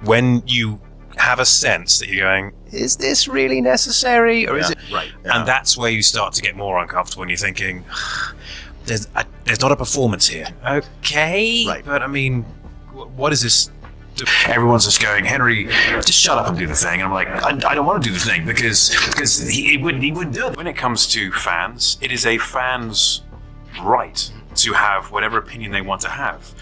when you have a sense that you're going, is this really necessary, or is it right? Yeah. And that's where you start to get more uncomfortable, and you're thinking, there's not a performance here. Okay, right. But I mean, what is this? Everyone's just going, Henry, just shut up and do the thing. And I'm like, I don't want to do the thing because he wouldn't do it. When it comes to fans, it is a fan's right to have whatever opinion they want to have.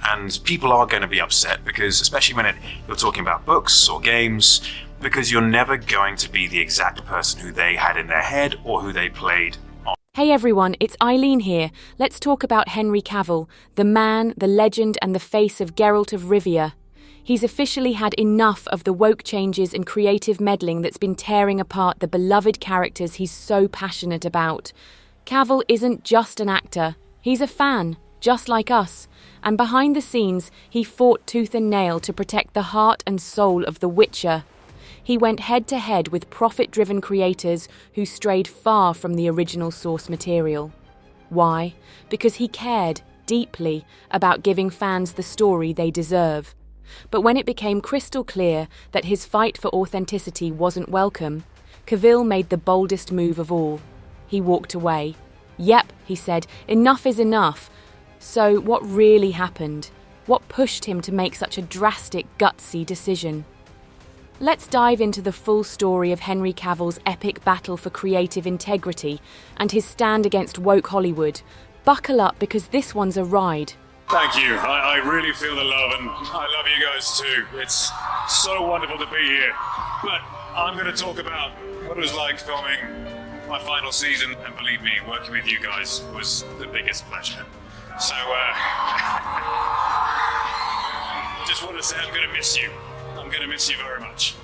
And people are going to be upset because, especially when you're talking about books or games, because you're never going to be the exact person who they had in their head or who they played on. Hey everyone, it's Eileen here. Let's talk about Henry Cavill, the man, the legend, and the face of Geralt of Rivia. He's officially had enough of the woke changes and creative meddling that's been tearing apart the beloved characters he's so passionate about. Cavill isn't just an actor, he's a fan, just like us. And behind the scenes, he fought tooth and nail to protect the heart and soul of The Witcher. He went head-to-head with profit-driven creators who strayed far from the original source material. Why? Because he cared deeply about giving fans the story they deserve. But when it became crystal clear that his fight for authenticity wasn't welcome, Cavill made the boldest move of all. He walked away. Yep, he said, enough is enough. So what really happened? What pushed him to make such a drastic, gutsy decision? Let's dive into the full story of Henry Cavill's epic battle for creative integrity and his stand against woke Hollywood. Buckle up because this one's a ride. Thank you. I really feel the love, and I love you guys too. It's so wonderful to be here. But I'm going to talk about what it was like filming my final season, and believe me, working with you guys was the biggest pleasure. So, just want to say I'm going to miss you. I'm going to miss you very much.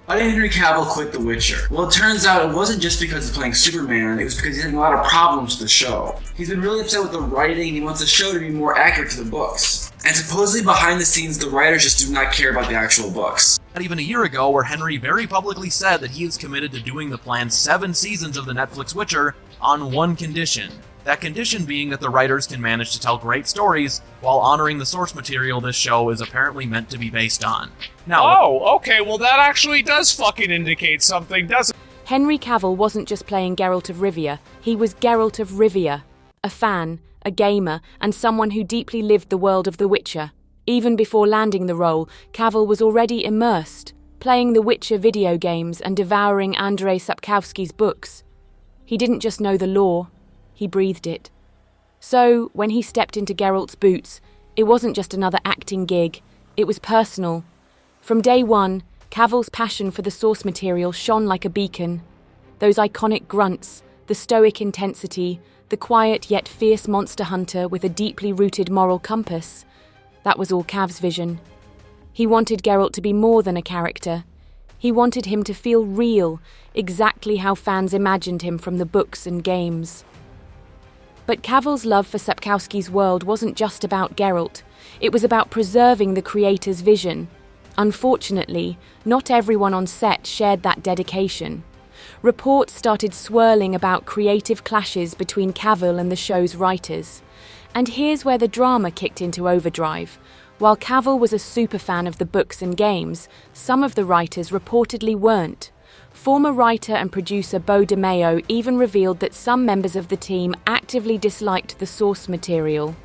Why did Henry Cavill quit The Witcher? Well, it turns out it wasn't just because he's playing Superman, it was because he's having a lot of problems with the show. He's been really upset with the writing and he wants the show to be more accurate to the books. And supposedly behind the scenes, the writers just do not care about the actual books. Not even a year ago, where Henry very publicly said that he is committed to doing the planned 7 seasons of the Netflix Witcher on one condition. That condition being that the writers can manage to tell great stories while honoring the source material this show is apparently meant to be based on. Now, okay, well that actually does fucking indicate something, doesn't it? Henry Cavill wasn't just playing Geralt of Rivia, he was Geralt of Rivia, a fan, a gamer, and someone who deeply lived the world of The Witcher. Even before landing the role, Cavill was already immersed, playing The Witcher video games and devouring Andrzej Sapkowski's books. He didn't just know the lore, he breathed it. So, when he stepped into Geralt's boots, it wasn't just another acting gig, it was personal. From day one, Cavill's passion for the source material shone like a beacon. Those iconic grunts, the stoic intensity, the quiet yet fierce monster hunter with a deeply rooted moral compass. That was all Cav's vision. He wanted Geralt to be more than a character. He wanted him to feel real, exactly how fans imagined him from the books and games. But Cavill's love for Sapkowski's world wasn't just about Geralt. It was about preserving the creator's vision. Unfortunately, not everyone on set shared that dedication. Reports started swirling about creative clashes between Cavill and the show's writers. And here's where the drama kicked into overdrive. While Cavill was a superfan of the books and games, some of the writers reportedly weren't. Former writer and producer Beau DeMayo even revealed that some members of the team actively disliked the source material.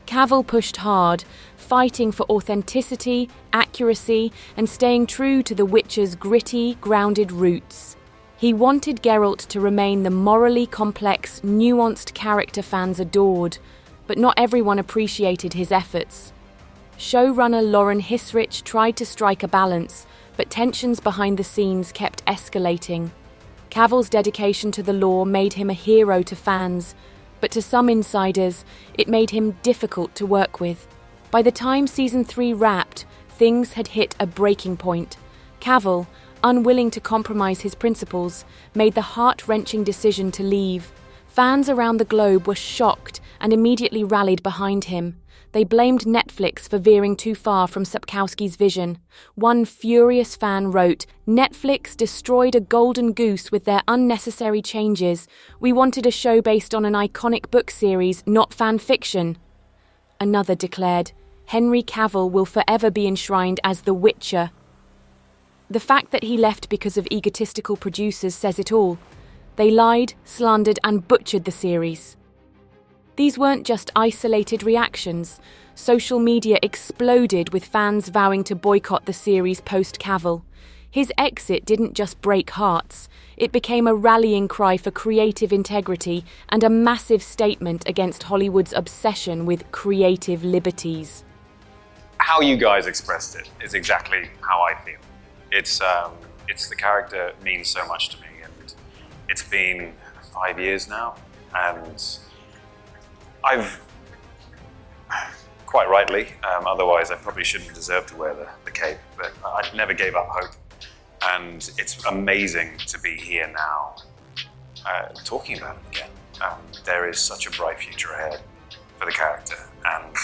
Cavill pushed hard, fighting for authenticity, accuracy, and staying true to The Witcher's gritty, grounded roots. He wanted Geralt to remain the morally complex, nuanced character fans adored, but not everyone appreciated his efforts. Showrunner Lauren Hissrich tried to strike a balance, but tensions behind the scenes kept escalating. Cavill's dedication to the lore made him a hero to fans, but to some insiders, it made him difficult to work with. By the time Season 3 wrapped, things had hit a breaking point. Cavill, unwilling to compromise his principles, made the heart-wrenching decision to leave. Fans around the globe were shocked and immediately rallied behind him. They blamed Netflix for veering too far from Sapkowski's vision. One furious fan wrote, "Netflix destroyed a golden goose with their unnecessary changes. We wanted a show based on an iconic book series, not fan fiction." Another declared, Henry Cavill will forever be enshrined as the Witcher. The fact that he left because of egotistical producers says it all. They lied, slandered, and butchered the series. These weren't just isolated reactions. Social media exploded with fans vowing to boycott the series post-Cavill. His exit didn't just break hearts. It became a rallying cry for creative integrity and a massive statement against Hollywood's obsession with creative liberties. How you guys expressed it is exactly how I feel. It's the character means so much to me, and it's been 5 years now, and I've, quite rightly, otherwise I probably shouldn't deserve to wear the cape, but I never gave up hope. And it's amazing to be here now, talking about it again. There is such a bright future ahead for the character, and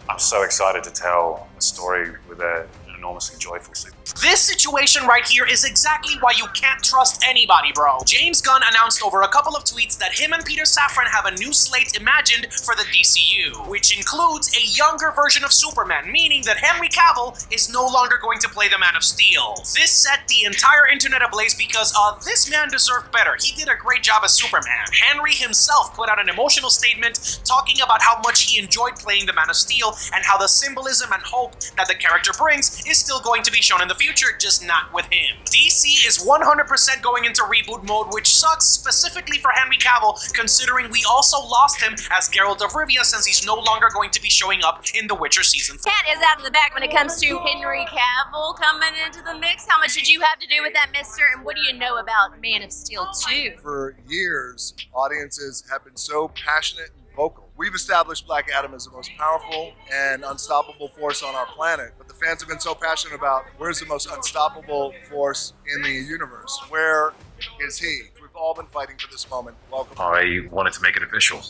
I'm so excited to tell a story with an enormously joyful sequel. This situation right here is exactly why you can't trust anybody, bro. James Gunn announced over a couple of tweets that him and Peter Safran have a new slate imagined for the DCU, which includes a younger version of Superman, meaning that Henry Cavill is no longer going to play the Man of Steel. This set the entire internet ablaze because this man deserved better. He did a great job as Superman. Henry himself put out an emotional statement talking about how much he enjoyed playing the Man of Steel and how the symbolism and hope that the character brings is still going to be shown in the future, just not with him. DC is 100% going into reboot mode, which sucks specifically for Henry Cavill, considering we also lost him as Geralt of Rivia since he's no longer going to be showing up in The Witcher Season 4. Cat is out of the back when it comes to Henry Cavill coming into the mix. How much did you have to do with that, mister? And what do you know about Man of Steel 2? For years, audiences have been so passionate and vocal. We've established Black Adam as the most powerful and unstoppable force on our planet, but the fans have been so passionate about where's the most unstoppable force in the universe? Where is he? We've all been fighting for this moment. Welcome. I wanted to make it official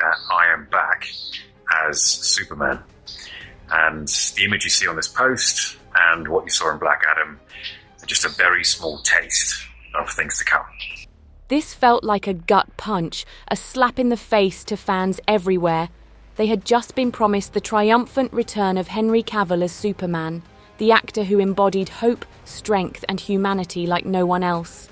that I am back as Superman. And the image you see on this post and what you saw in Black Adam are just a very small taste of things to come. This felt like a gut punch, a slap in the face to fans everywhere. They had just been promised the triumphant return of Henry Cavill as Superman, the actor who embodied hope, strength, and humanity like no one else.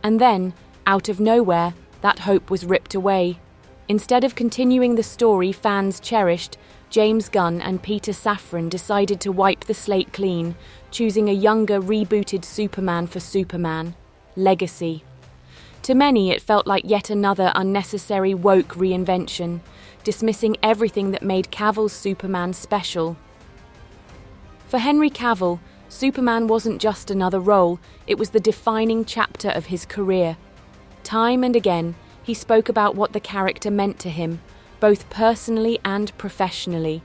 And then, out of nowhere, that hope was ripped away. Instead of continuing the story fans cherished, James Gunn and Peter Safran decided to wipe the slate clean, choosing a younger, rebooted Superman for Superman. Legacy. To many, it felt like yet another unnecessary woke reinvention, dismissing everything that made Cavill's Superman special. For Henry Cavill, Superman wasn't just another role, it was the defining chapter of his career. Time and again, he spoke about what the character meant to him, both personally and professionally.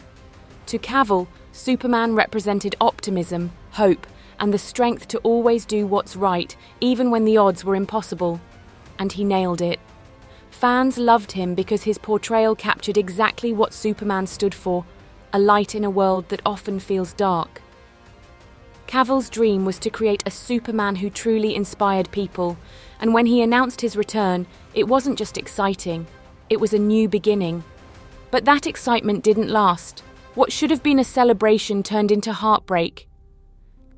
To Cavill, Superman represented optimism, hope, and the strength to always do what's right, even when the odds were impossible. And he nailed it. Fans loved him because his portrayal captured exactly what Superman stood for, a light in a world that often feels dark. Cavill's dream was to create a Superman who truly inspired people, and when he announced his return, it wasn't just exciting, it was a new beginning. But that excitement didn't last. What should have been a celebration turned into heartbreak.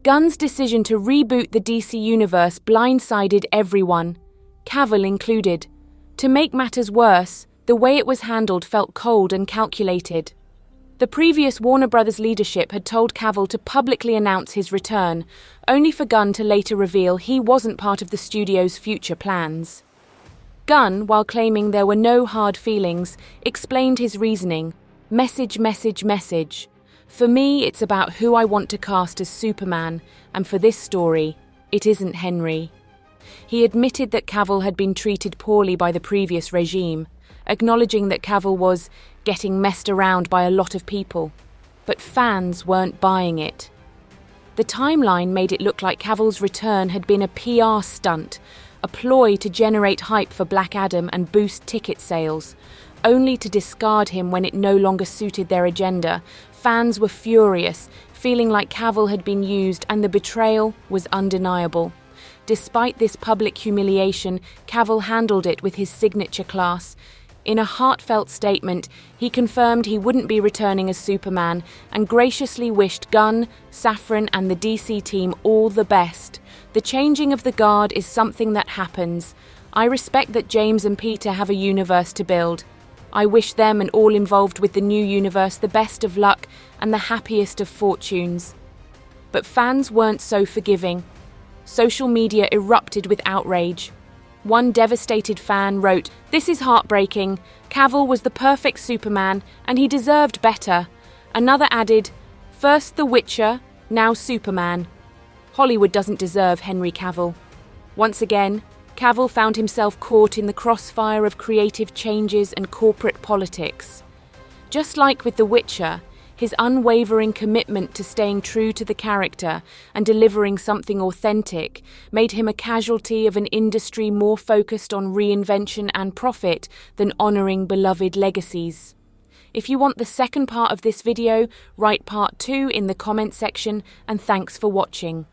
Gunn's decision to reboot the DC universe blindsided everyone, Cavill included. To make matters worse, the way it was handled felt cold and calculated. The previous Warner Brothers leadership had told Cavill to publicly announce his return, only for Gunn to later reveal he wasn't part of the studio's future plans. Gunn, while claiming there were no hard feelings, explained his reasoning. Message, message, message. For me, it's about who I want to cast as Superman, and for this story, it isn't Henry. He admitted that Cavill had been treated poorly by the previous regime, acknowledging that Cavill was getting messed around by a lot of people. But fans weren't buying it. The timeline made it look like Cavill's return had been a PR stunt, a ploy to generate hype for Black Adam and boost ticket sales, only to discard him when it no longer suited their agenda. Fans were furious, feeling like Cavill had been used, and the betrayal was undeniable. Despite this public humiliation, Cavill handled it with his signature class. In a heartfelt statement, he confirmed he wouldn't be returning as Superman and graciously wished Gunn, Safran, and the DC team all the best. The changing of the guard is something that happens. I respect that James and Peter have a universe to build. I wish them and all involved with the new universe the best of luck and the happiest of fortunes. But fans weren't so forgiving. Social media erupted with outrage. One devastated fan wrote, "This is heartbreaking. Cavill was the perfect Superman, and he deserved better." Another added, "First The Witcher, now Superman. Hollywood doesn't deserve Henry Cavill." Once again, Cavill found himself caught in the crossfire of creative changes and corporate politics. Just like with The Witcher, his unwavering commitment to staying true to the character and delivering something authentic made him a casualty of an industry more focused on reinvention and profit than honouring beloved legacies. If you want the second part of this video, write part 2 in the comment section, and thanks for watching.